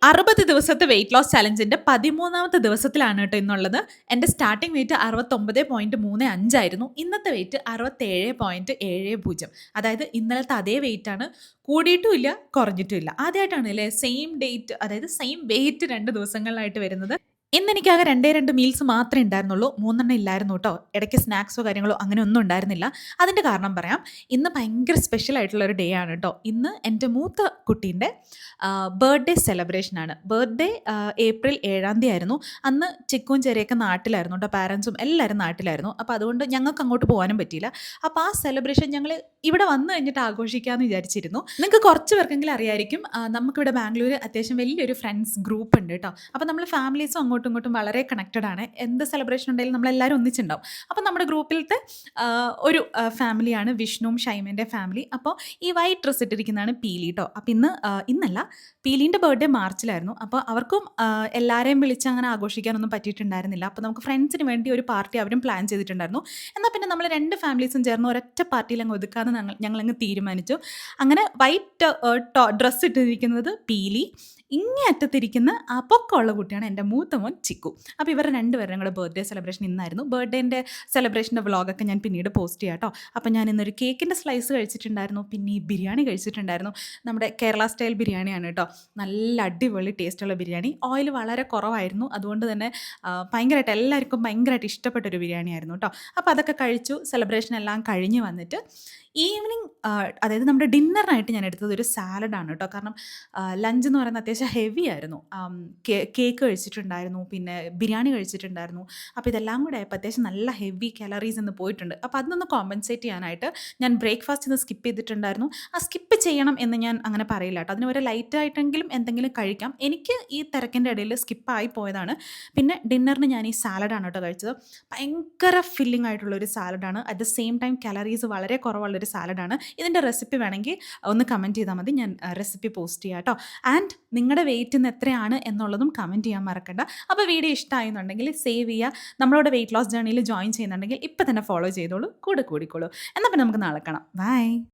60 ദിവസത്തെ weight loss ചലഞ്ചിന്റെ 13ാമത്തെ ദിവസത്തിലാണ് കേട്ടോ ഇന്നുള്ളത്. എൻ്റെ സ്റ്റാർട്ടിംഗ് വെയിറ്റ് 69.35 ആയിരുന്നു. ഇന്നത്തെ വെയിറ്റ് 67.70. അതായത് ഇന്നലത്തെ അതേ വെയിറ്റ് ആണ്. കൂടിയിട്ടുമില്ല കുറഞ്ഞിട്ടുമില്ല. ആദ്യമായിട്ടാണ് അല്ലേ സെയിം ഡേറ്റ്, അതായത് സെയിം വെയിറ്റ് 2 ദിവസങ്ങളിലായിട്ട് വരുന്നത്. ഇന്ന് എനിക്കാകെ 2 മീൽസ് മാത്രമേ ഉണ്ടായിരുന്നുള്ളൂ. 3 ഇല്ലായിരുന്നു കേട്ടോ. ഇടയ്ക്ക് സ്നാക്സോ കാര്യങ്ങളോ അങ്ങനെ ഒന്നും ഉണ്ടായിരുന്നില്ല. അതിൻ്റെ കാരണം പറയാം. ഇന്ന് ഭയങ്കര സ്പെഷ്യൽ ആയിട്ടുള്ള ഒരു ഡേ ആണ് കേട്ടോ. ഇന്ന് എൻ്റെ മൂത്ത കുട്ടീൻ്റെ ബർത്ത്ഡേ സെലിബ്രേഷനാണ്. ബർത്ത്ഡേ ഏപ്രിൽ 7 ആയിരുന്നു. അന്ന് ചിക്കുവും ചെറിയൊക്കെ നാട്ടിലായിരുന്നു കേട്ടോ. പാരൻസും എല്ലാവരും നാട്ടിലായിരുന്നു. അപ്പോൾ അതുകൊണ്ട് ഞങ്ങൾക്ക് അങ്ങോട്ട് പോകാനും പറ്റിയില്ല. അപ്പോൾ ആ സെലിബ്രേഷൻ ഞങ്ങൾ ഇവിടെ വന്നു കഴിഞ്ഞിട്ട് ആഘോഷിക്കാമെന്ന് വിചാരിച്ചിരുന്നു. നിങ്ങൾക്ക് കുറച്ച് പേർക്കെങ്കിലും അറിയായിരിക്കും, നമുക്കിവിടെ ബാംഗ്ലൂർ അത്യാവശ്യം വലിയൊരു ഫ്രണ്ട്സ് ഗ്രൂപ്പ് ഉണ്ട് കേട്ടോ. അപ്പോൾ നമ്മൾ ഫാമിലീസും അങ്ങോട്ടും ഇങ്ങോട്ടും വളരെ കണക്റ്റഡ് ആണ്. എന്ത് സെലിബ്രേഷൻ ഉണ്ടെങ്കിലും നമ്മളെല്ലാവരും ഒന്നിച്ചുണ്ടാവും. അപ്പോൾ നമ്മുടെ ഗ്രൂപ്പിലത്തെ ഒരു ഫാമിലിയാണ് വിഷ്ണുവും ഷൈമേൻ്റെ ഫാമിലി. അപ്പോൾ ഈ വൈറ്റ് ഡ്രസ്സ് ഇട്ടിരിക്കുന്നതാണ് പീലി കേട്ടോ. അപ്പോൾ ഇന്നല്ല, പീലീൻ്റെ ബർത്ത്ഡേ മാർച്ചിലായിരുന്നു. അപ്പോൾ അവർക്കും എല്ലാവരെയും വിളിച്ച് അങ്ങനെ ആഘോഷിക്കാനൊന്നും പറ്റിയിട്ടുണ്ടായിരുന്നില്ല. അപ്പോൾ നമുക്ക് ഫ്രണ്ട്സിന് വേണ്ടി ഒരു പാർട്ടി അവരും പ്ലാൻ ചെയ്തിട്ടുണ്ടായിരുന്നു. എന്നാൽ പിന്നെ നമ്മൾ 2 ഫാമിലീസും ചേർന്ന് ഒരൊറ്റ പാർട്ടിയിൽ അങ്ങ് ഒതുക്കാമെന്ന് ഞങ്ങളങ്ങ് തീരുമാനിച്ചു. അങ്ങനെ വൈറ്റ് ഡ്രസ്സ് ഇട്ടിരിക്കുന്നത് പീലി, ഇങ്ങേ അറ്റത്തിരിക്കുന്ന പൊക്കമുള്ള കുട്ടിയാണ് എൻ്റെ മൂത്ത മോൻ ചിക്കു. അപ്പോൾ ഇവരുടെ 2 പേരുടെയും കൂടെ ബർത്ത്ഡേ സെലിബ്രേഷൻ ഇന്നായിരുന്നു. ബർത്ത്ഡേൻ്റെ സെലിബ്രേഷൻ്റെ വ്ളോഗൊക്കെ ഞാൻ പിന്നീട് പോസ്റ്റ് ചെയ്യാം കേട്ടോ. അപ്പോൾ ഞാൻ ഇന്നൊരു കേക്കിൻ്റെ സ്ലൈസ് കഴിച്ചിട്ടുണ്ടായിരുന്നു. പിന്നെ ഈ ബിരിയാണി കഴിച്ചിട്ടുണ്ടായിരുന്നു. നമ്മുടെ കേരള സ്റ്റൈൽ ബിരിയാണിയാണ് കേട്ടോ. നല്ല അടിപൊളി ടേസ്റ്റുള്ള ബിരിയാണി. ഓയിൽ വളരെ കുറവായിരുന്നു. അതുകൊണ്ട് തന്നെ ഭയങ്കരമായിട്ട് എല്ലാവർക്കും ഭയങ്കരമായിട്ട് ഇഷ്ടപ്പെട്ടൊരു ബിരിയാണി ആയിരുന്നു കേട്ടോ. അപ്പോൾ അതൊക്കെ കഴിച്ചു. സെലിബ്രേഷൻ എല്ലാം കഴിഞ്ഞ് വന്നിട്ട് ഈവനിങ്, അതായത് നമ്മുടെ ഡിന്നറിനായിട്ട് ഞാൻ എടുത്തത് ഒരു സാലഡാണ് കേട്ടോ. കാരണം ലഞ്ച് എന്ന് പറയുന്നത് അത്യാവശ്യം ഹെവി ആയിരുന്നു. കേക്ക് കഴിച്ചിട്ടുണ്ടായിരുന്നു, പിന്നെ ബിരിയാണി കഴിച്ചിട്ടുണ്ടായിരുന്നു. അപ്പോൾ ഇതെല്ലാം കൂടെ ആയപ്പോൾ അത്യാവശ്യം നല്ല ഹെവി കാലറീസ് ഇന്ന് പോയിട്ടുണ്ട്. അപ്പോൾ അതൊന്ന് കോമ്പൻസേറ്റ് ചെയ്യാനായിട്ട് ഞാൻ ബ്രേക്ക്ഫാസ്റ്റ് ഇന്ന് സ്കിപ്പ് ചെയ്തിട്ടുണ്ടായിരുന്നു. ആ സ്കിപ്പ് ചെയ്യണം എന്ന് ഞാൻ അങ്ങനെ പറയില്ല കേട്ടോ. അതിന് ഒരു ലൈറ്റായിട്ടെങ്കിലും എന്തെങ്കിലും കഴിക്കാം. എനിക്ക് ഈ തിരക്കിൻ്റെ ഇടയിൽ സ്കിപ്പായി പോയതാണ്. പിന്നെ ഡിന്നറിന് ഞാൻ ഈ സാലഡാണ് കേട്ടോ കഴിച്ചത്. ഭയങ്കര ഫില്ലിംഗ് ആയിട്ടുള്ളൊരു സാലഡാണ്. At the same time calories വളരെ കുറവുള്ളൊരു സാലഡാണ്. ഇതിൻ്റെ റെസിപ്പി വേണമെങ്കിൽ ഒന്ന് കമൻറ്റ് ചെയ്താൽ മതി, ഞാൻ റെസിപ്പി പോസ്റ്റ് ചെയ്യാം കേട്ടോ. ആൻഡ് നിങ്ങളുടെ വെയിറ്റ് ഇന്ന് എത്രയാണ് എന്നുള്ളതും കമൻറ്റ് ചെയ്യാൻ മറക്കണ്ട. അപ്പോൾ വീഡിയോ ഇഷ്ടമായെന്നുണ്ടെങ്കിൽ സേവ് ചെയ്യുക. നമ്മളോട് വെയിറ്റ് ലോസ് ജേർണിയിൽ ജോയിൻ ചെയ്യുന്നുണ്ടെങ്കിൽ ഇപ്പം തന്നെ ഫോളോ ചെയ്തോളൂ, കൂടെ കൂടിക്കോളൂ. എന്നാൽ പിന്നെ നമുക്ക് നാളെ കാണാം. ബൈ.